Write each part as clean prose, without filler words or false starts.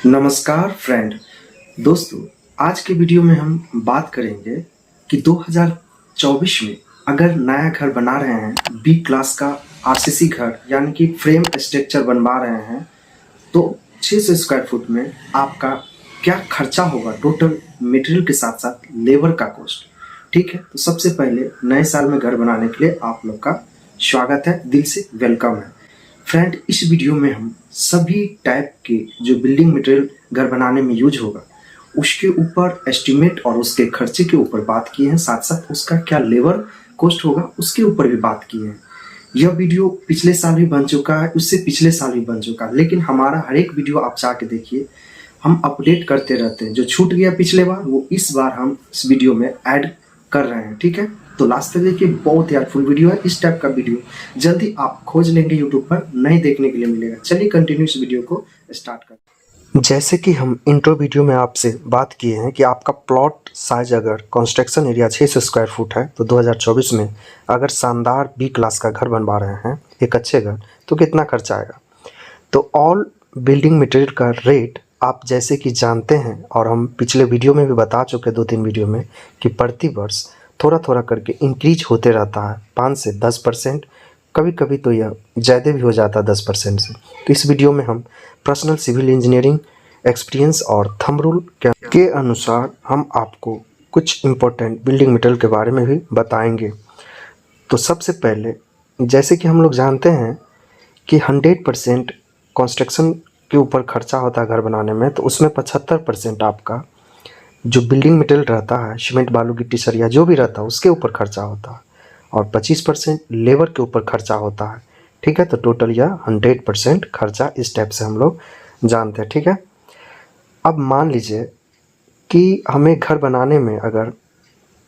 नमस्कार फ्रेंड दोस्तों, आज के वीडियो में हम बात करेंगे कि 2024 में अगर नया घर बना रहे हैं, बी क्लास का आरसीसी घर यानी कि फ्रेम स्ट्रक्चर बनवा रहे हैं, तो 600 स्क्वायर फुट में आपका क्या खर्चा होगा टोटल मटेरियल के साथ साथ लेबर का कॉस्ट। ठीक है, तो सबसे पहले नए साल में घर बनाने के लिए आप लोग का स्वागत है, दिल से वेलकम है। फ्रेंड, इस वीडियो में हम सभी टाइप के जो बिल्डिंग मटेरियल घर बनाने में यूज होगा उसके ऊपर एस्टिमेट और उसके खर्चे के ऊपर बात किए हैं, साथ साथ उसका क्या लेबर कॉस्ट होगा उसके ऊपर भी बात किए हैं। यह वीडियो पिछले साल भी बन चुका है, उससे पिछले साल भी बन चुका है, लेकिन हमारा हर एक वीडियो आप जाके देखिए, हम अपडेट करते रहते हैं। जो छूट गया पिछले बार वो इस बार हम इस वीडियो में ऐड कर रहे हैं। ठीक है, तो लास्ट तक देखिए, बहुत हेल्पफुल वीडियो है। इस टाइप का वीडियो जल्दी आप खोज लेंगे यूट्यूब पर, नहीं देखने के लिए मिलेगा। चलिए कंटिन्यू इस वीडियो को स्टार्ट करते हैं। जैसे कि हम इंट्रो वीडियो में आपसे बात किए हैं कि आपका प्लॉट साइज अगर कंस्ट्रक्शन एरिया 600 स्क्वायर फुट है तो 2024 में अगर शानदार बी क्लास का घर बनवा रहे हैं, एक अच्छे घर, तो कितना खर्चा आएगा। तो ऑल बिल्डिंग मटेरियल का रेट आप जैसे कि जानते हैं और हम पिछले वीडियो में भी बता चुके 2-3 वीडियो में कि प्रति वर्ष थोड़ा थोड़ा करके इंक्रीज होते रहता है, 5 से 10%, कभी कभी तो यह ज़्यादा भी हो जाता है 10% से। तो इस वीडियो में हम पर्सनल सिविल इंजीनियरिंग एक्सपीरियंस और थंब रूल के अनुसार हम आपको कुछ इम्पोर्टेंट बिल्डिंग मटेरियल के बारे में भी बताएंगे। तो सबसे पहले जैसे कि हम लोग जानते हैं कि 100% कंस्ट्रक्शन के ऊपर खर्चा होता है घर बनाने में, तो उसमें 75% आपका जो बिल्डिंग मटेरियल रहता है, सीमेंट बालू गिट्टी सरिया जो भी रहता है उसके ऊपर खर्चा होता है और 25% लेबर के ऊपर खर्चा होता है। ठीक है, तो टोटल यह 100% खर्चा इस टाइप से हम लोग जानते हैं। ठीक है, अब मान लीजिए कि हमें घर बनाने में अगर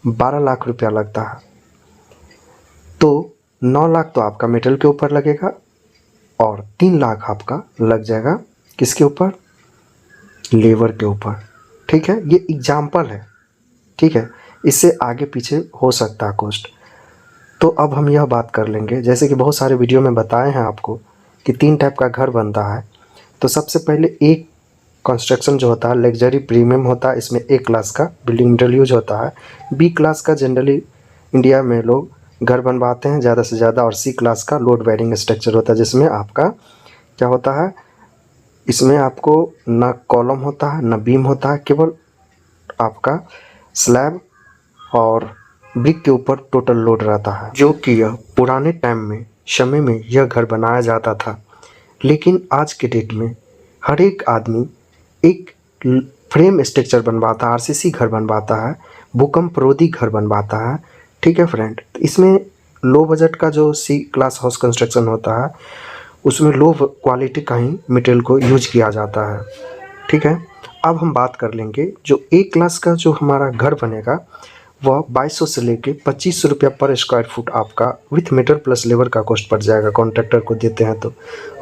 12 लाख रुपया लगता है तो 9 लाख तो आपका मटेरियल के ऊपर लगेगा और 3 लाख आपका लग जाएगा किसके ऊपर, लेबर के ऊपर। ठीक है, ये एग्जाम्पल है। ठीक है, इससे आगे पीछे हो सकता है कॉस्ट। तो अब हम यह बात कर लेंगे, जैसे कि बहुत सारे वीडियो में बताए हैं आपको कि 3 टाइप का घर बनता है। तो सबसे पहले एक कंस्ट्रक्शन जो होता है लग्जरी प्रीमियम होता है, इसमें ए क्लास का बिल्डिंग मटेरियल यूज होता है। बी क्लास का जनरली इंडिया में लोग घर बनवाते हैं ज़्यादा से ज़्यादा, और सी क्लास का लोड बेयरिंग स्ट्रक्चर होता है जिसमें आपका क्या होता है, इसमें आपको ना कॉलम होता है ना बीम होता है, केवल आपका स्लैब और ब्रिक के ऊपर टोटल लोड रहता है, जो कि यह पुराने टाइम में समय में यह घर बनाया जाता था। लेकिन आज के डेट में हर एक आदमी एक फ्रेम स्ट्रक्चर बनवाता है, आरसीसी घर बनवाता है, भूकंप रोधी घर बनवाता है। ठीक है फ्रेंड, तो इसमें लो बजट का जो सी क्लास हाउस कंस्ट्रक्शन होता है उसमें लो क्वालिटी का ही मटेरियल को यूज किया जाता है। ठीक है, अब हम बात कर लेंगे जो ए क्लास का जो हमारा घर बनेगा वह 2200 से लेके 2500 रुपया पर स्क्वायर फुट आपका विथ मटेरियल प्लस लेबर का कॉस्ट पड़ जाएगा कॉन्ट्रैक्टर को देते हैं तो।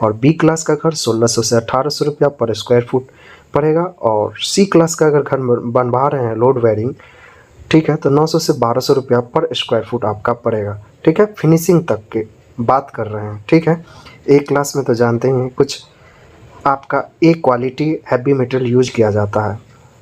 और बी क्लास का घर 1600 से 1800 रुपया पर स्क्वायर फुट पड़ेगा। और सी क्लास का अगर घर बनवा रहे हैं लोड बेयरिंग, ठीक है, तो 900 से 1200 रुपया पर स्क्वायर फुट आपका पड़ेगा। ठीक है, फिनिशिंग तक के बात कर रहे हैं। ठीक है, ए क्लास में तो जानते हैं कुछ आपका ए क्वालिटी हैवी मटेरियल यूज किया जाता है,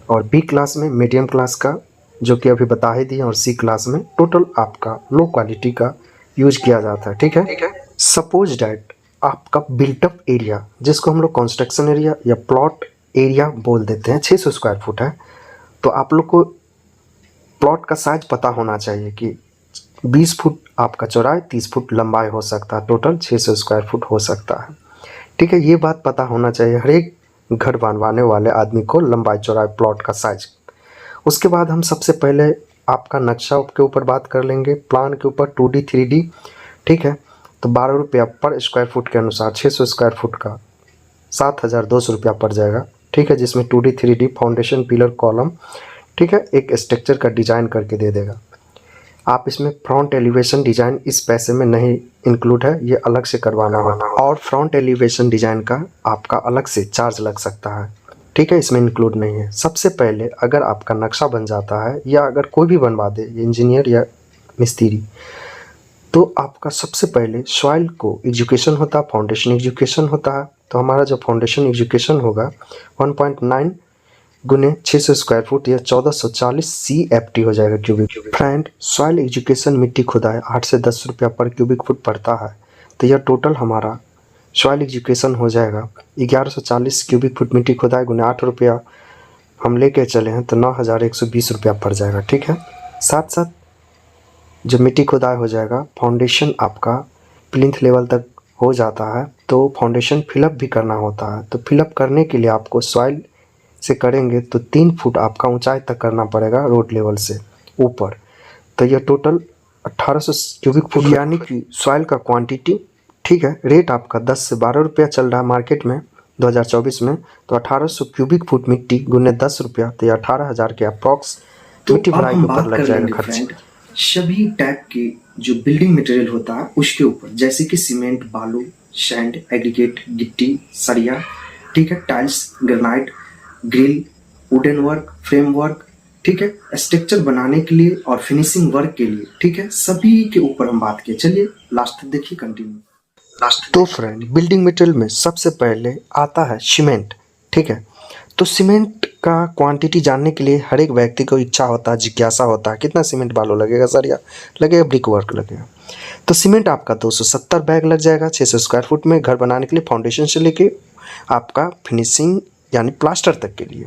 और बी क्लास में मीडियम क्लास का जो कि अभी बता ही दिए, और सी क्लास में टोटल आपका लो क्वालिटी का यूज किया जाता है। ठीक है, सपोज डैट आपका बिल्टअप एरिया जिसको हम लोग कंस्ट्रक्शन एरिया या प्लॉट एरिया बोल देते हैं 600 स्क्वायर फुट है, तो आप लोग को प्लॉट का साइज पता होना चाहिए कि 20 फुट आपका चौड़ाई, 30 फुट लंबाई हो सकता है, टोटल 600 स्क्वायर फुट हो सकता है। ठीक है, ये बात पता होना चाहिए हर एक घर बनवाने वाले आदमी को, लंबाई चौड़ाई प्लॉट का साइज। उसके बाद हम सबसे पहले आपका नक्शा के ऊपर बात कर लेंगे, प्लान के ऊपर 2D 3D। ठीक है, तो 12 रुपया पर स्क्वायर फुट के अनुसार 600 स्क्वायर फुट का 7200 रुपया पड़ जाएगा। ठीक है, जिसमें 2D 3D foundation pillar column, ठीक है, एक स्ट्रक्चर का डिजाइन करके दे देगा। आप इसमें फ्रंट एलिवेशन डिज़ाइन इस पैसे में नहीं इंक्लूड है, ये अलग से करवाना होगा, और फ्रंट एलिवेशन डिज़ाइन का आपका अलग से चार्ज लग सकता है। ठीक है, इसमें इंक्लूड नहीं है। सबसे पहले अगर आपका नक्शा बन जाता है या अगर कोई भी बनवा दे, इंजीनियर या मिस्त्री, तो आपका सबसे पहले सॉइल को एजुकेशन होता है, फाउंडेशन एजुकेशन होता है, तो हमारा जो फाउंडेशन एजुकेशन होगा 1.9 गुने 600 स्क्वायर फुट या 1440 CFT हो जाएगा क्यूबिक। फ्रेंड, सॉइल एजुकेशन मिट्टी खुदाई 8 से 10 रुपया पर क्यूबिक फुट पड़ता है, तो यह टोटल हमारा सॉइल एजुकेशन हो जाएगा 1140 क्यूबिक फुट मिट्टी खुदाई गुने 8 रुपया हम लेके चले हैं तो 9120 रुपया पड़ जाएगा। ठीक है, साथ साथ जो मिट्टी खुदाई हो जाएगा, फाउंडेशन आपका प्लिंथ लेवल तक हो जाता है तो फाउंडेशन फिलअप भी करना होता है। तो फिलअप करने के लिए आपको सॉइल से करेंगे तो 3 फुट आपका ऊंचाई तक करना पड़ेगा रोड लेवल से ऊपर। तो यह टोटल 1800 क्यूबिक फुट यानी कि सॉइल का क्वांटिटी। ठीक है, रेट आपका 10 से 12 रुपया चल रहा है मार्केट में 2024 में। तो 1800 क्यूबिक फुट मिट्टी गुने 10 रुपया तो 18,000 के अप्रॉक्स मिट्टी भराई के ऊपर लग जाएगा खर्च। सभी टाइप के जो बिल्डिंग मटेरियल होता है उसके ऊपर, जैसे कि सीमेंट, बालू, सैंड, एग्रीगेट, गिट्टी, सरिया, ठीक है, tiles, granite, grill, wooden work, frame work, ठीक है, स्ट्रक्चर बनाने के लिए और फिनिशिंग वर्क के लिए, ठीक है, सभी के ऊपर हम बात किए। चलिए लास्ट तक देखिए, कंटिन्यू। तो फ्रेंड, बिल्डिंग मटेरियल में सबसे पहले आता है सीमेंट। ठीक है, तो सीमेंट का क्वांटिटी जानने के लिए हर एक व्यक्ति को इच्छा होता है, जिज्ञासा होता है, कितना सीमेंट बालू लगेगा सर, या लगेगा ब्रिक वर्क लगेगा। तो सीमेंट आपका 270 बैग लग जाएगा 600 स्क्वायर फुट में घर बनाने के लिए, फाउंडेशन से लेके आपका फिनिशिंग यानी प्लास्टर तक के लिए।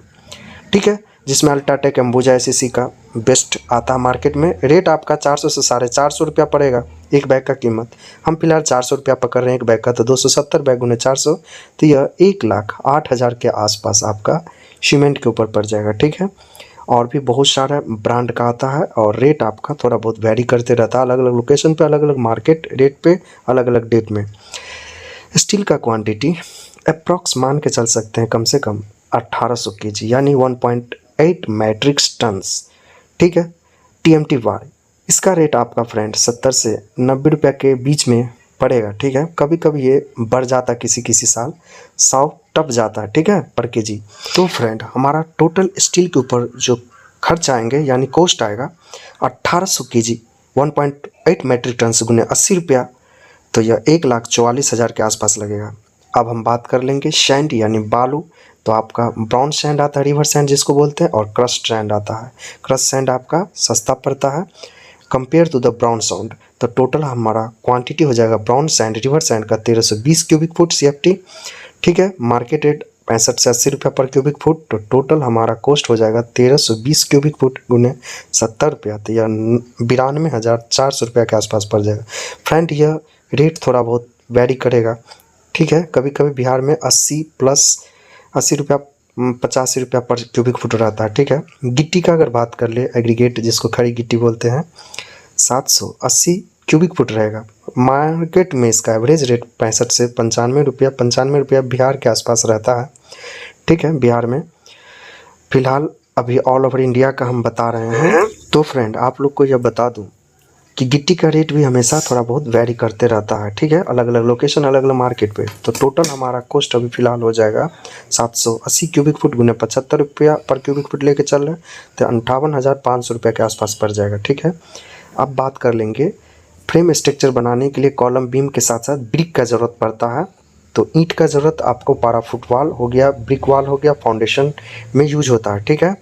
ठीक है, जिसमें अल्ट्राटेक, अंबुजा, SCC का बेस्ट आता है मार्केट में। रेट आपका 400 से 450 रुपया पड़ेगा एक बैग का कीमत। हम फिलहाल 400 रुपया पकड़ रहे हैं एक बैग का, तो 270 बैग गुने 400 तो यह 1,08,000 के आसपास आपका सीमेंट के ऊपर पड़ जाएगा। ठीक है, और भी बहुत सारा ब्रांड का आता है और रेट आपका थोड़ा बहुत वेरी करते रहता है, अलग अलग लोकेशन पे, अलग अलग मार्केट रेट पे, अलग अलग डेट में। स्टील का क्वांटिटी अप्रॉक्स मान के चल सकते हैं कम से कम 1800 kg यानी 1.8 मैट्रिक टन्स। ठीक है, TMT वार इसका रेट आपका फ्रेंड 70 से 90 रुपया के बीच में पड़ेगा। ठीक है, कभी कभी ये बढ़ जाता है, किसी किसी साल 100 टप जाता है। ठीक है, पर केजी। तो फ्रेंड, हमारा टोटल स्टील के ऊपर जो खर्च आएंगे यानी कॉस्ट आएगा 1800 kg 1.8 मैट्रिक टन से गुने 80 रुपया, तो यह 1,44,000 के आसपास लगेगा। अब हम बात कर लेंगे सैंड यानी बालू। तो आपका ब्राउन सैंड आता है, रिवर सैंड जिसको बोलते हैं, और क्रस्ट सैंड आता है। क्रस्ट सैंड आपका सस्ता पड़ता है compare to the brown sand. तो टोटल हमारा क्वांटिटी हो जाएगा ब्राउन सैंड, रिवर सैंड का 1320 क्यूबिक फुट CFT। ठीक है, मार्केट रेट 65 से 80 रुपया पर क्यूबिक फुट। तो टोटल हमारा कॉस्ट हो जाएगा 1320 क्यूबिक फुट गुने 70 रुपया, तो यह 92,400 रुपया के आसपास पड़ जाएगा। फ्रेंड, यह रेट थोड़ा बहुत वेरी करेगा। ठीक है, कभी कभी बिहार में 80 प्लस 80 रुपया 85 रुपया पर क्यूबिक फुट रहता है। ठीक है, गिट्टी का अगर बात कर ले, एग्रीगेट जिसको खड़ी गिट्टी बोलते हैं, 780 क्यूबिक फुट रहेगा। मार्केट में इसका एवरेज रेट 65 से 95 रुपया बिहार के आसपास रहता है। ठीक है, बिहार में फिलहाल अभी ऑल ओवर इंडिया का हम बता रहे हैं। तो फ्रेंड, आप लोग को यह बता दूं कि गिट्टी का रेट भी हमेशा थोड़ा बहुत वेरी करते रहता है। ठीक है, अलग अलग लोकेशन, अलग अलग मार्केट पे। तो टोटल हमारा कॉस्ट अभी फिलहाल हो जाएगा 780 क्यूबिक फुट गुने 75 रुपया पर क्यूबिक फुट लेके चल रहे हैं, तो 58,500 रुपये के आसपास पड़ जाएगा। ठीक है, अब बात कर लेंगे फ्रेम स्ट्रक्चर बनाने के लिए कॉलम बीम के साथ साथ ब्रिक का ज़रूरत पड़ता है। तो ईंट का ज़रूरत आपको 12 फुट वाल हो गया, ब्रिक वाल हो गया, फाउंडेशन में यूज होता है। ठीक है,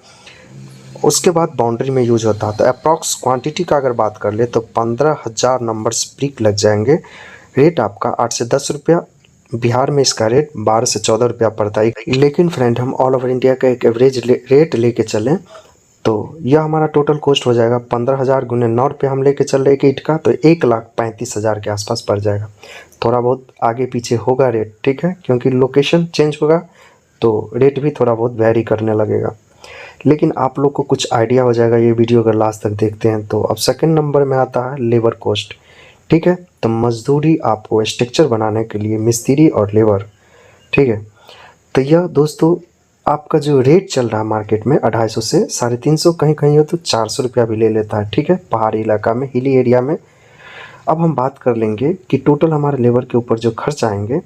उसके बाद बाउंड्री में यूज होता है। तो अप्रॉक्स क्वांटिटी का अगर बात कर ले तो 15,000 नंबर्स ब्रिक लग जाएंगे। रेट आपका 8 से 10 रुपया, बिहार में इसका रेट 12 से 14 रुपया पड़ता है। लेकिन फ्रेंड, हम ऑल ओवर इंडिया का एक एवरेज रेट लेके चलें तो यह हमारा टोटल कॉस्ट हो जाएगा 15,000 गुने 9 रुपये हम लेके चल रहे एक ईंट का, तो 1,35,000 के आसपास पड़ जाएगा। थोड़ा बहुत आगे पीछे होगा रेट। ठीक है, क्योंकि लोकेशन चेंज होगा तो रेट भी थोड़ा बहुत वेरी करने लगेगा, लेकिन आप लोग को कुछ आइडिया हो जाएगा ये वीडियो अगर लास्ट तक देखते हैं तो। अब सेकंड नंबर में आता है लेबर कॉस्ट। ठीक है, तो मजदूरी आपको स्ट्रक्चर बनाने के लिए मिस्त्री और लेबर। ठीक है, तो यह दोस्तों आपका जो रेट चल रहा है मार्केट में 250 से 350, कहीं कहीं हो तो 400 रुपया भी ले लेता है। ठीक है, पहाड़ी इलाका में, हिली एरिया में। अब हम बात कर लेंगे कि टोटल हमारे लेबर के ऊपर जो खर्च आएंगे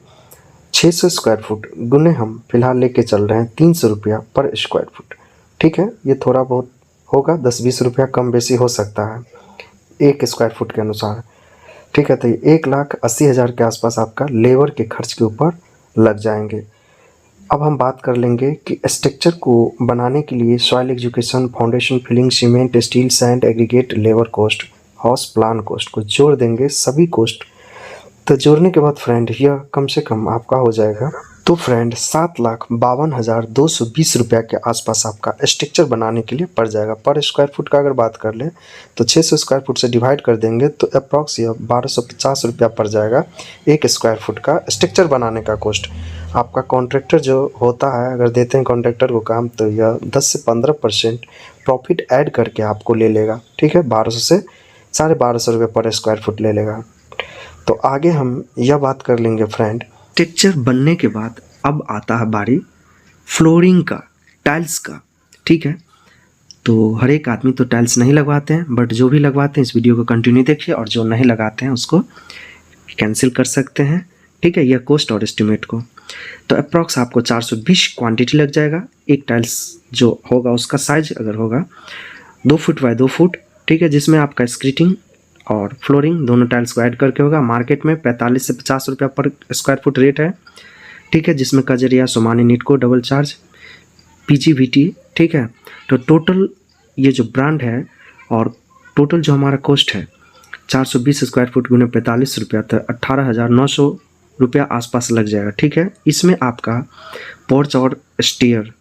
600 स्क्वायर फुट गुने हम फिलहाल लेके चल रहे हैं 300 रुपया पर स्क्वायर फुट। ठीक है, ये थोड़ा बहुत होगा, 10-20 रुपया कम बेसी हो सकता है एक स्क्वायर फुट के अनुसार। ठीक है, तो 1,80,000 के आसपास आपका लेबर के खर्च के ऊपर लग जाएंगे। अब हम बात कर लेंगे कि स्ट्रक्चर को बनाने के लिए soil education, foundation, filling, cement, steel, sand, aggregate, labour cost, house plan cost को जोड़ देंगे, सभी कॉस्ट। तो जोड़ने के बाद फ्रेंड यह कम से कम आपका हो जाएगा, तो फ्रेंड 7,52,220 रुपया के आसपास आपका स्ट्रक्चर बनाने के लिए पड़ जाएगा। पर स्क्वायर फुट का अगर बात कर ले तो 600 स्क्वायर फुट से डिवाइड कर देंगे तो अप्रॉक्स यह 1250 रुपया पड़ जाएगा एक स्क्वायर फुट का स्ट्रक्चर बनाने का कॉस्ट। आपका कॉन्ट्रैक्टर जो होता है, अगर देते हैं कॉन्ट्रैक्टर को काम, तो यह 10 से 15% प्रॉफिट ऐड करके आपको ले लेगा। ठीक है, 1200 से 1250 रुपये पर स्क्वायर फुट ले लेगा। तो आगे हम यह बात कर लेंगे फ्रेंड, स्ट्रक्चर बनने के बाद अब आता है बारी फ्लोरिंग का, टाइल्स का। ठीक है, तो हर एक आदमी तो टाइल्स नहीं लगवाते हैं, बट जो भी लगवाते हैं इस वीडियो को कंटिन्यू देखिए, और जो नहीं लगाते हैं उसको कैंसिल कर सकते हैं। ठीक है, यह कॉस्ट और एस्टिमेट को, तो अप्रॉक्स आपको 420 क्वांटिटी लग जाएगा। एक टाइल्स जो होगा उसका साइज अगर होगा 2 फुट बाय 2 फुट, ठीक है, जिसमें आपका स्क्रीटिंग और फ्लोरिंग दोनों टाइल्स को ऐड करके होगा। मार्केट में 45 से 50 रुपया पर स्क्वायर फुट रेट है। ठीक है, जिसमें कजरिया, सोमानी, नीटको डबल चार्ज, पीजीवीटी। ठीक है, तो टोटल ये जो ब्रांड है और टोटल जो हमारा कॉस्ट है 420 स्क्वायर फुट गुने 45 रुपया, तो 18,900 रुपया आसपास लग जाएगा। ठीक है, इसमें आपका पोर्च और स्टेयर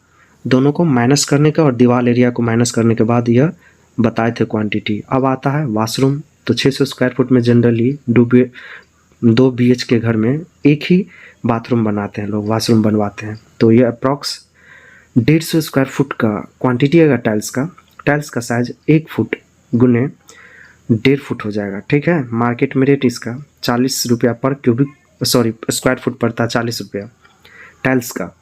दोनों को माइनस करने का और दीवार एरिया को माइनस करने के बाद यह बताए थे क्वांटिटी। अब आता है वाशरूम, तो 600 स्क्वायर फुट में जनरली 2 BH के घर में एक ही बाथरूम बनाते हैं लोग, वाशरूम बनवाते हैं। तो ये अप्रॉक्स 150 स्क्वायर फुट का क्वांटिटी है टाइल्स का साइज 1 फुट गुने 1.5 फुट हो जाएगा। ठीक है, मार्केट में रेट इसका 40 रुपया पर स्क्वायर फुट पड़ता है, 40 रुपया टाइल्स का।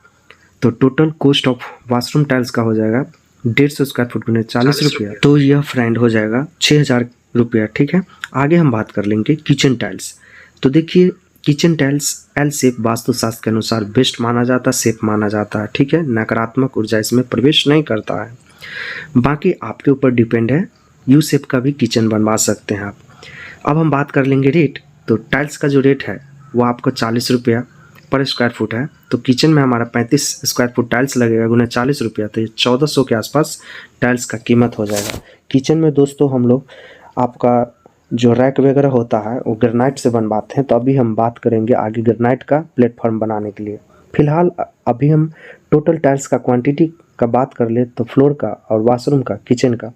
तो total cost of washroom tiles का हो जाएगा 150 स्क्वायर फुट गुने 40 रुपया, तो यह फ्रेंड हो जाएगा 6,000 रुपया। ठीक है, आगे हम बात कर लेंगे किचन टाइल्स। तो देखिए, किचन टाइल्स एल शेप वास्तुशास्त्र के अनुसार बेस्ट माना जाता है, शेप माना जाता है। ठीक है, नकारात्मक ऊर्जा इसमें प्रवेश नहीं करता है। बाकी आपके ऊपर डिपेंड है, यू शेप का भी किचन बनवा सकते हैं आप। अब हम बात कर लेंगे रेट। तो टाइल्स का जो रेट है वो आपको 40 रुपया पर स्क्वायर फुट है। तो किचन में हमारा 35 स्क्वायर फुट टाइल्स लगेगा गुना 40 रुपया, तो ये 1400 के आसपास टाइल्स का कीमत हो जाएगा। किचन में दोस्तों हम लोग आपका जो रैक वगैरह होता है वो ग्रेनाइट से बनवाते हैं। तो अभी हम बात करेंगे आगे ग्रेनाइट का प्लेटफॉर्म बनाने के लिए। फिलहाल अभी हम टोटल टाइल्स का क्वांटिटी का बात कर ले तो फ्लोर का और वाशरूम का, किचन का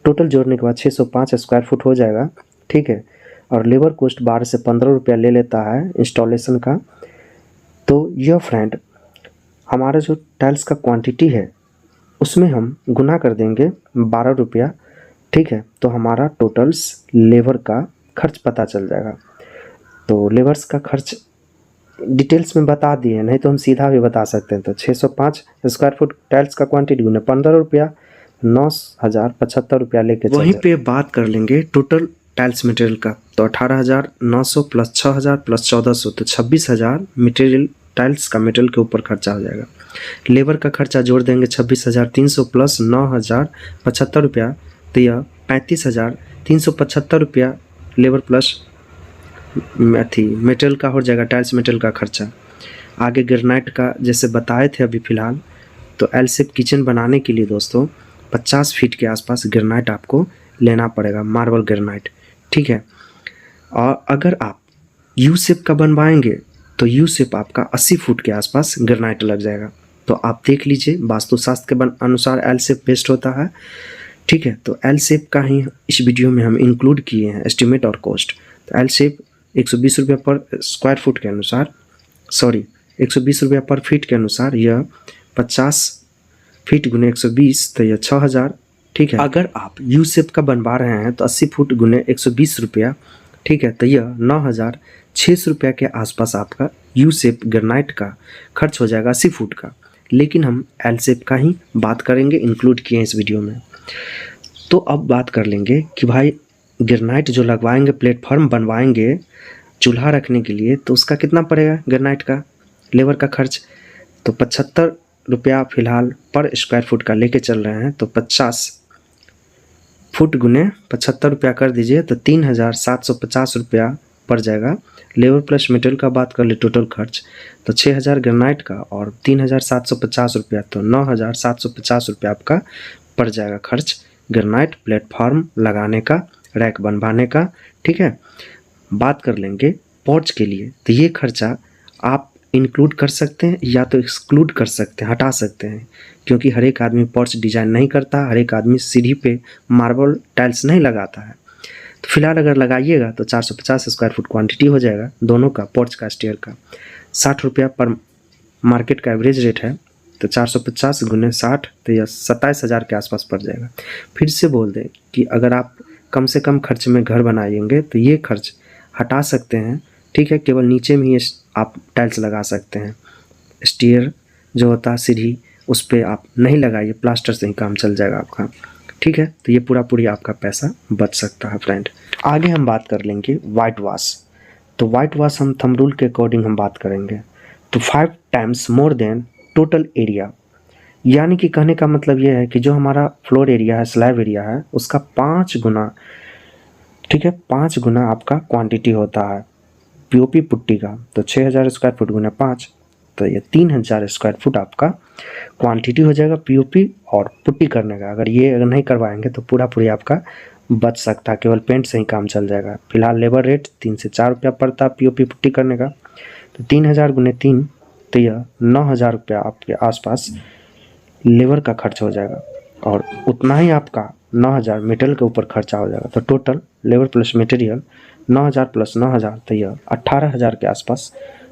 टोटल जोड़ने के बाद 605 स्क्वायर फुट हो जाएगा। ठीक है, और लेबर कॉस्ट 12 से 15 रुपया ले लेता है इंस्टॉलेशन का। तो यह फ्रेंड हमारा जो टाइल्स का क्वांटिटी है उसमें हम गुना कर देंगे 12 रुपया। ठीक है, तो हमारा टोटल्स लेबर का खर्च पता चल जाएगा। तो लेबर्स का खर्च डिटेल्स में बता दिए, नहीं तो हम सीधा भी बता सकते हैं। तो 605 स्क्वायर फुट टाइल्स का क्वांटिटी गुना 15 रुपया, 9,075 रुपया लेके वहीं पे बात कर लेंगे टोटल टाइल्स मटेरियल का। तो 18,900 प्लस 6,000 प्लस 1,400, तो 26,000 मटेरियल टाइल्स का मेटल के ऊपर खर्चा हो जाएगा। लेबर का खर्चा जोड़ देंगे 26,300 प्लस 9,075 रुपया, तो यह 35,375 रुपया लेबर प्लस मेटल का हो जाएगा, टाइल्स मेटल का खर्चा। आगे ग्रेनाइट का जैसे बताए थे अभी फ़िलहाल, तो एल शेप किचन बनाने के लिए दोस्तों 50 फीट के आसपास ग्रेनाइट आपको लेना पड़ेगा, मार्बल ग्रेनाइट। ठीक है, और अगर आप यू शेप का बनवाएंगे तो यू शेप आपका 80 फुट के आसपास ग्रेनाइट लग जाएगा। तो आप देख लीजिए, वास्तुशास्त्र के अनुसार एल शेप बेस्ट होता है। ठीक है, तो एल शेप का ही इस वीडियो में हम इंक्लूड किए हैं एस्टिमेट और कॉस्ट। तो एल शेप 120 रुपया पर स्क्वायर फुट के अनुसार, 120 रुपया पर फीट के अनुसार यह 50 फीट गुने 120, तो यह 6,000। ठीक है, अगर आप यू शेप का बनवा रहे हैं तो 80 फुट गुने 120 रुपया। ठीक है, तो यह 9,600 रुपया के आसपास आपका यू शेप ग्रेनाइट का खर्च हो जाएगा 80 फुट का। लेकिन हम एल शेप का ही बात करेंगे, इंक्लूड किए हैं इस वीडियो में। तो अब बात कर लेंगे कि भाई ग्रेनाइट जो लगवाएंगे, प्लेटफॉर्म बनवाएंगे चूल्हा रखने के लिए, तो उसका कितना पड़ेगा ग्रेनाइट का लेबर का खर्च। तो 75 रुपया फ़िलहाल पर स्क्वायर फुट का लेके चल रहे हैं। तो 50 फुट गुने 75 रुपया कर दीजिए, तो 3,750 रुपया पड़ जाएगा। लेबर प्लस मटेरियल का बात कर ले टोटल खर्च तो 6000 ग्रेनाइट का और 3750 रुपया, तो 9750 रुपया आपका पड़ जाएगा खर्च ग्रेनाइट प्लेटफॉर्म लगाने का, रैक बनवाने का। ठीक है, बात कर लेंगे पोर्च के लिए, तो ये खर्चा आप इंक्लूड कर सकते हैं या तो एक्सक्लूड कर सकते हैं, हटा सकते हैं, क्योंकि हर एक आदमी पोर्च डिजाइन नहीं करता, हर एक आदमी सीढ़ी पे मार्बल टाइल्स नहीं लगाता है। तो फिलहाल अगर लगाइएगा तो 450 स्क्वायर फुट क्वांटिटी हो जाएगा दोनों का, पोर्च का स्टेयर का। 60 रुपया पर मार्केट का एवरेज रेट है, तो 450 गुने 60 तो यह 27,000 के आसपास पड़ जाएगा। फिर से बोल दें कि अगर आप कम से कम खर्च में घर बनाएंगे तो ये खर्च हटा सकते हैं। ठीक है, केवल नीचे में ही आप टाइल्स लगा सकते हैं, स्टेयर जो होता है सीढ़ी उस पर आप नहीं लगाइए, प्लास्टर से ही काम चल जाएगा आपका। ठीक है, तो ये पूरी आपका पैसा बच सकता है फ्रेंड। आगे हम बात कर लेंगे वाइट वॉश। तो वाइट वॉश हम थंब रूल के अकॉर्डिंग हम बात करेंगे तो 5 times more than total area, यानी कि कहने का मतलब ये है कि जो हमारा फ्लोर एरिया है, स्लैब एरिया है, उसका 5 गुना, ठीक है, 5 गुना आपका क्वांटिटी होता है पीओपी पुट्टी का। तो 6000 स्क्वायर फुट गुना 5 तो ये 3000 स्क्वायर फुट आपका क्वांटिटी हो जाएगा पीओपी और पुट्टी करने का। अगर नहीं करवाएंगे तो पूरी आपका बच सकता है, केवल पेंट से ही काम चल जाएगा। फिलहाल लेबर रेट 3 से 4 रुपया पड़ता है पीओपी पुट्टी करने का, तो 3000 गुने 3 तो यह 9000 रुपया आपके आसपास लेबर का खर्च हो जाएगा, और उतना ही आपका 9000 मटेरियल के ऊपर खर्चा हो जाएगा। तो total labour plus material 9000 plus 9000 तो यह 18000 के आसपास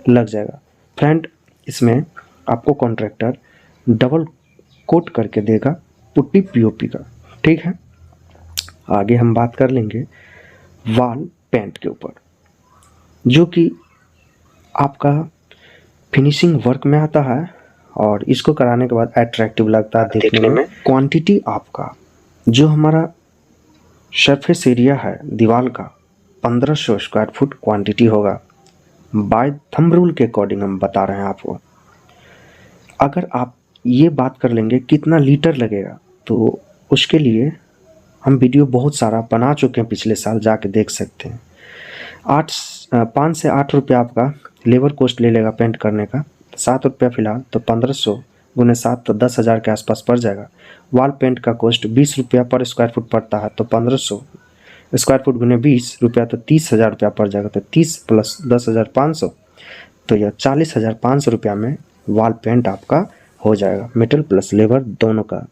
लग जाएगा फ्रेंड। इसमें आपको कॉन्ट्रैक्टर डबल कोट करके देगा पुट्टी पीओपी का। ठीक है, आगे हम बात कर लेंगे वॉल पेंट के ऊपर, जो कि आपका फिनिशिंग वर्क में आता है और इसको कराने के बाद अट्रैक्टिव लगता है देखने में। क्वांटिटी आपका जो हमारा सरफेस एरिया है दीवार का 1500 स्क्वायर फुट क्वांटिटी होगा। बाय थंब रूल के अकॉर्डिंग हम बता रहे हैं आपको। अगर आप ये बात कर लेंगे कितना लीटर लगेगा, तो उसके लिए हम वीडियो बहुत सारा बना चुके हैं, पिछले साल जाके देख सकते हैं। 5 से 8 रुपया आपका लेबर कॉस्ट ले लेगा पेंट करने का, 7 रुपया फिलहाल, तो 1500 गुने 7 तो 10,000 के आसपास पड़ जाएगा। वॉल पेंट का कॉस्ट 20 रुपया पर स्क्वायर फुट पड़ता है, तो 1500 स्क्वायर फुट गुने 20 रुपया तो 30,000 रुपया पड़ जाएगा। तो 30 प्लस 10,500 तो यह 40,500 रुपया में वॉल पेंट आपका हो जाएगा, मेटल प्लस लेबर दोनों का।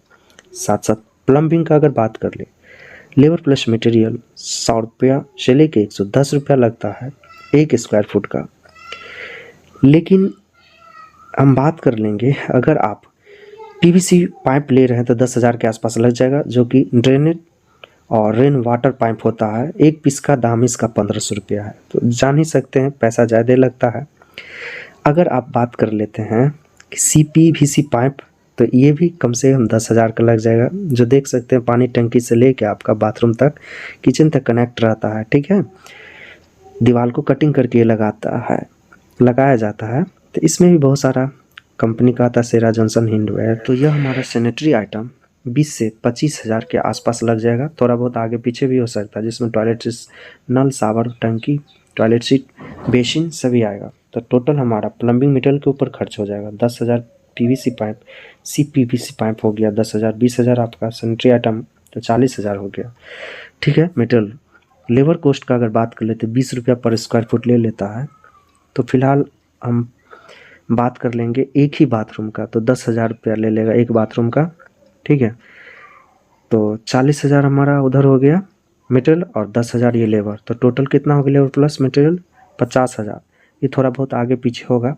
साथ साथ प्लम्बिंग का अगर बात कर ले, लेबर प्लस मटेरियल 100 रुपया से लेके 110 रुपया लगता है 1 स्क्वायर फुट का। लेकिन हम बात कर लेंगे अगर आप पीवीसी पाइप ले रहे हैं तो 10,000 के आसपास लग जाएगा, जो कि ड्रेनेज और रेन वाटर पाइप होता है। एक पीस का दाम इसका 1500 रुपया है, तो जान ही सकते हैं पैसा ज़्यादा लगता है। अगर आप बात कर लेते हैं कि CPVC पाइप, तो ये भी कम से कम 10,000 का लग जाएगा, जो देख सकते हैं पानी टंकी से लेके आपका बाथरूम तक, किचन तक कनेक्ट रहता है। ठीक है, दीवार को कटिंग करके लगाया जाता है। तो इसमें भी बहुत सारा कंपनी का आता है, सेरा जॉनसन हिंडवेयर। तो यह हमारा सैनिटरी आइटम 20 से 25,000 के आसपास लग जाएगा। थोड़ा बहुत आगे पीछे भी हो सकता है, जिसमें टॉयलेट नल, शावर, टंकी, टॉयलेट सीट, बेसिन सभी आएगा। तो टोटल हमारा प्लम्बिंग मटेरियल के ऊपर खर्च हो जाएगा 10,000 PVC पाइप, CPVC पाइप हो गया 10,000, 20,000 आपका सैनिटरी आइटम, तो 40,000 हो गया। ठीक है, मटेरियल लेबर कॉस्ट का अगर बात कर लेते 20 रुपया पर स्क्वायर फुट ले लेता है। तो फिलहाल हम बात कर लेंगे एक ही बाथरूम का, तो 10,000 रुपया ले लेगा एक बाथरूम का। ठीक है, तो 40,000 हमारा उधर हो गया मटेरियल और 10,000 ये लेबर, तो टोटल कितना हो गया लेबर प्लस मटेरियल 50,000। ये थोड़ा बहुत आगे पीछे होगा।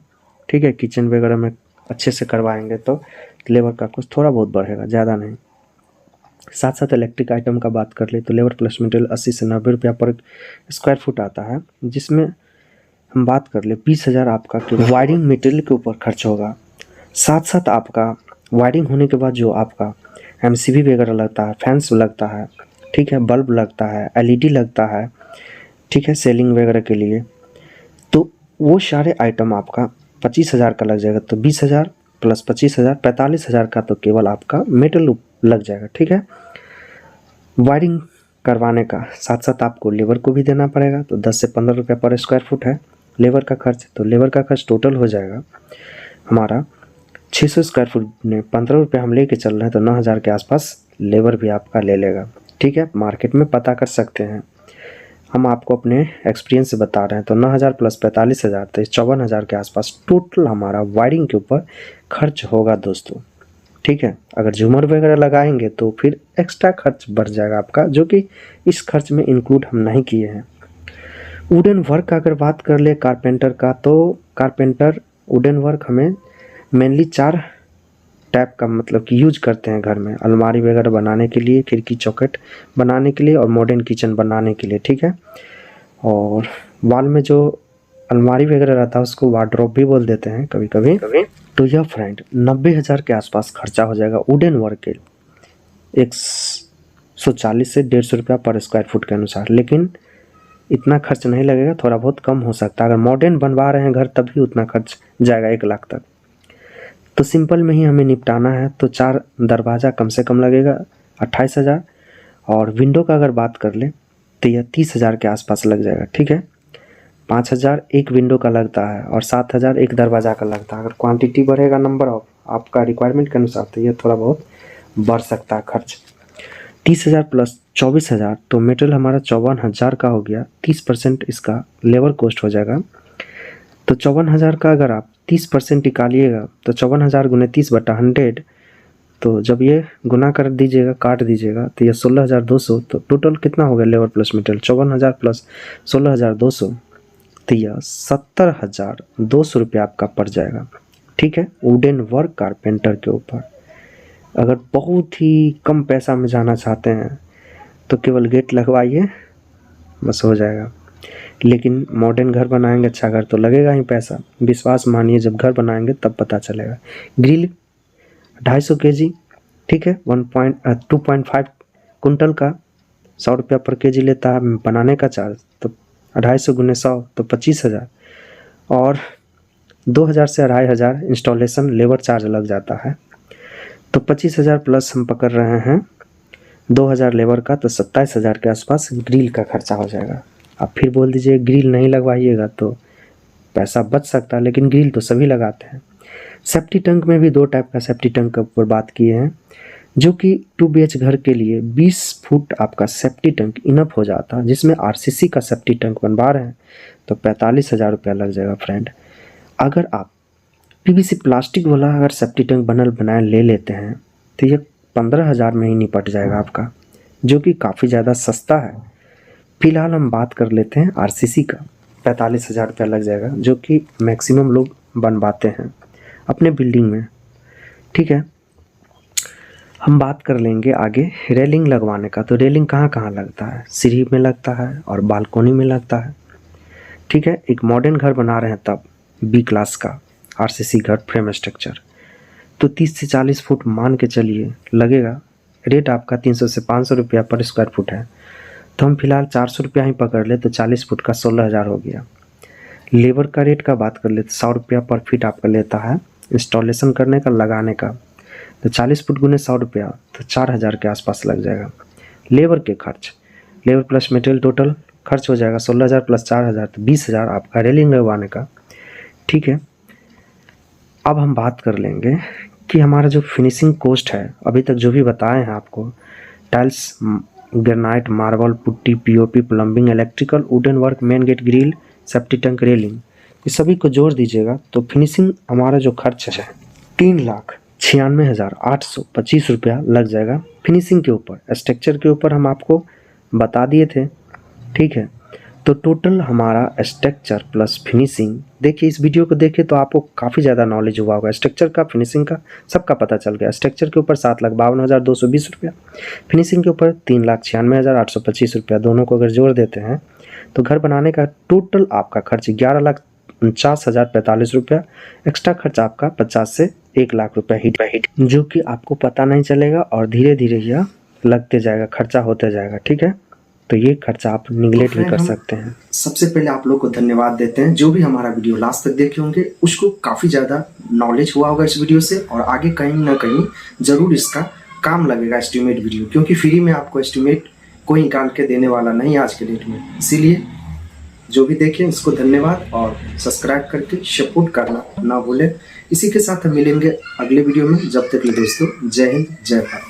ठीक है, किचन वगैरह में अच्छे से करवाएंगे तो लेबर का कुछ थोड़ा बहुत बढ़ेगा, ज़्यादा नहीं। साथ साथ इलेक्ट्रिक आइटम का बात कर ले तो लेबर प्लस मटेरियल 80 से 90 रुपया पर स्क्वायर फुट आता है, जिसमें हम बात कर ले 20,000 आपका वायरिंग मटेरियल के ऊपर खर्च होगा। साथ साथ आपका वायरिंग होने के बाद जो आपका MCB वगैरह लगता है, फैंस लगता है, ठीक है, बल्ब लगता है, LED लगता है, ठीक है, सेलिंग वगैरह के लिए, तो वो सारे आइटम आपका 25,000 का लग जाएगा। तो 20,000 प्लस 25,000 45,000 का तो केवल आपका मेटल लग जाएगा। ठीक है, वायरिंग करवाने का साथ साथ आपको लेबर को भी देना पड़ेगा, तो 10 से 15 रुपये पर स्क्वायर फुट है लेबर का खर्च। तो लेबर का खर्च टोटल हो जाएगा हमारा 600 स्क्वायर फुट में 15 रुपये हम लेके चल रहे हैं, तो 9,000 के आसपास लेबर भी आपका ले लेगा। ठीक है, मार्केट में पता कर सकते हैं, हम आपको अपने एक्सपीरियंस से बता रहे हैं। तो 9,000 प्लस 45,000, तो 54,000 के आसपास टोटल हमारा वायरिंग के ऊपर खर्च होगा दोस्तों। ठीक है, अगर झूमर वगैरह लगाएंगे तो फिर एक्स्ट्रा खर्च बढ़ जाएगा आपका, जो कि इस खर्च में इंक्लूड हम नहीं किए हैं। वुडन वर्क का अगर बात कर ले कारपेंटर का, तो कारपेंटर वुडन वर्क हमें मेनली 4 टाइप का मतलब कि यूज करते हैं घर में, अलमारी वगैरह बनाने के लिए, खिड़की चौखट बनाने के लिए और मॉडर्न किचन बनाने के लिए। ठीक है, और वॉल में जो अलमारी वगैरह रहता है उसको वार्डरोब भी बोल देते हैं कभी कभी। तो यह फ्रेंड 90,000 के आसपास खर्चा हो जाएगा वुडन वर्क के 140 से 150 रुपया पर स्क्वायर फुट के अनुसार। लेकिन इतना खर्च नहीं लगेगा, थोड़ा बहुत कम हो सकता है। अगर मॉडर्न बनवा रहे हैं घर तभी उतना खर्च जाएगा 1 लाख तक। तो सिंपल में ही हमें निपटाना है, तो 4 दरवाज़ा कम से कम लगेगा 28,000, और विंडो का अगर बात कर ले तो यह 30,000 के आसपास लग जाएगा। ठीक है, 5,000 एक विंडो का लगता है और 7,000 एक दरवाज़ा का लगता है। अगर क्वांटिटी बढ़ेगा नंबर ऑफ आपका रिक्वायरमेंट के अनुसार तो ये थोड़ा बहुत बढ़ सकता है खर्च। 30,000 प्लस 24,000, तो मेटेरियल हमारा 54,000 का हो गया। 30% इसका लेबर कॉस्ट हो जाएगा। तो 54,000 का अगर आप 30% निकालिएगा तो 54,000 गुने 30/100, तो जब ये गुना कर दीजिएगा, काट दीजिएगा, तो ये 16,200। तो टोटल कितना हो गया लेबर प्लस मटेरियल? 54,000 प्लस 16,200, तो यह 70,200 रुपये आपका पड़ जाएगा। ठीक है, वुडन वर्क कारपेंटर के ऊपर। अगर बहुत ही कम पैसा में जाना चाहते हैं तो केवल गेट लगवाइए, बस हो जाएगा। लेकिन मॉडर्न घर बनाएंगे, अच्छा घर, तो लगेगा ही पैसा। विश्वास मानिए, जब घर बनाएंगे तब पता चलेगा। ग्रिल 250 kg, ठीक है, 2.5 कुंटल का 100 रुपया पर केजी लेता है बनाने का चार्ज। तो 250 गुने 100 तो 25,000, और 2,000 से 2,500 इंस्टॉलेशन लेबर चार्ज लग जाता है। तो 25,000 प्लस हम पकड़ रहे हैं 2,000 लेबर का, तो 27,000 के आसपास ग्रिल का खर्चा हो जाएगा। आप फिर बोल दीजिए ग्रिल नहीं लगवाइएगा तो पैसा बच सकता है, लेकिन ग्रिल तो सभी लगाते हैं। सेफ्टी टैंक में भी 2 टाइप का सेफ्टी टैंक के ऊपर बात किए हैं, जो कि 2 BH घर के लिए 20 फुट आपका सेफ्टी टैंक इनफ हो जाता है। जिसमें RCC का सेफ्टी टैंक बनवा रहे हैं तो 45,000 रुपया लग जाएगा फ्रेंड। अगर आप PVC प्लास्टिक वाला अगर सेफ्टी टैंक बनाए ले लेते हैं तो ये 15,000 में ही निपट जाएगा आपका, जो कि काफ़ी ज़्यादा सस्ता है। फिलहाल हम बात कर लेते हैं RCC का, 45,000 रुपया लग जाएगा, जो कि मैक्सिमम लोग बनवाते हैं अपने बिल्डिंग में। ठीक है, हम बात कर लेंगे आगे रेलिंग लगवाने का। तो रेलिंग कहाँ कहाँ लगता है? सीढ़ी में लगता है और बालकोनी में लगता है। ठीक है, एक मॉडर्न घर बना रहे हैं तब B क्लास का RCC घर फ्रेम स्ट्रक्चर, तो 30 से 40 फुट मान के चलिए लगेगा। रेट आपका 300 से 500 रुपया पर स्क्वायर फुट है, तो हम फिलहाल 400 रुपया ही पकड़ ले, तो 40 फुट का 16,000 हो गया। लेबर का रेट का बात कर ले तो 100 रुपया पर फीट आपका लेता है इंस्टॉलेशन करने का, लगाने का। तो 40 फुट गुने 100 रुपया, तो 4,000 के आसपास लग जाएगा। लेबर के खर्च, लेबर प्लस मटेरियल टोटल खर्च हो जाएगा 16,000 प्लस 4,000, तो 20,000 आपका रेलिंग लगवाने का। ठीक है, अब हम बात कर लेंगे कि हमारा जो फिनिशिंग कॉस्ट है, अभी तक जो भी बताए हैं आपको, tiles, granite, marble, putty, POP, plumbing, electrical, wooden work, main gate, grill, safety tank, railing, ये सभी को जोड़ दीजिएगा तो फिनिशिंग हमारा जो खर्च है 3,96,825 रुपया लग जाएगा फिनिशिंग के ऊपर। स्ट्रक्चर के ऊपर हम आपको बता दिए थे। ठीक है, तो टोटल हमारा स्ट्रक्चर प्लस फिनिशिंग, देखिए इस वीडियो को देखिए तो आपको काफ़ी ज़्यादा नॉलेज हुआ होगा। स्ट्रक्चर का, फिनिशिंग का सबका पता चल गया। स्ट्रक्चर के ऊपर 7,52,220 रुपया, फिनिशिंग के ऊपर 3,96,825 रुपया, दोनों को अगर जोड़ देते हैं तो घर बनाने का टोटल आपका खर्च 11,49,045 रुपया। एक्स्ट्रा खर्च आपका 50 से 1 लाख रुपया हिट, जो कि आपको पता नहीं चलेगा और धीरे धीरे यह लगते जाएगा, खर्चा होते जाएगा। ठीक है, तो ये खर्चा आप निगलेक्ट भी कर सकते हैं। सबसे पहले आप लोग को धन्यवाद देते हैं, जो भी हमारा वीडियो लास्ट तक देखे होंगे उसको काफ़ी ज़्यादा नॉलेज हुआ होगा इस वीडियो से, और आगे कहीं ना कहीं ज़रूर इसका काम लगेगा एस्टिमेट वीडियो, क्योंकि फ्री में आपको एस्टिमेट कोई निकाल के देने वाला नहीं आज के डेट में। इसीलिए जो भी देखें इसको धन्यवाद और सब्सक्राइब करके सपोर्ट करना ना भूलें। इसी के साथ हम मिलेंगे अगले वीडियो में। जब तक के लिए दोस्तों, जय हिंद, जय भारत।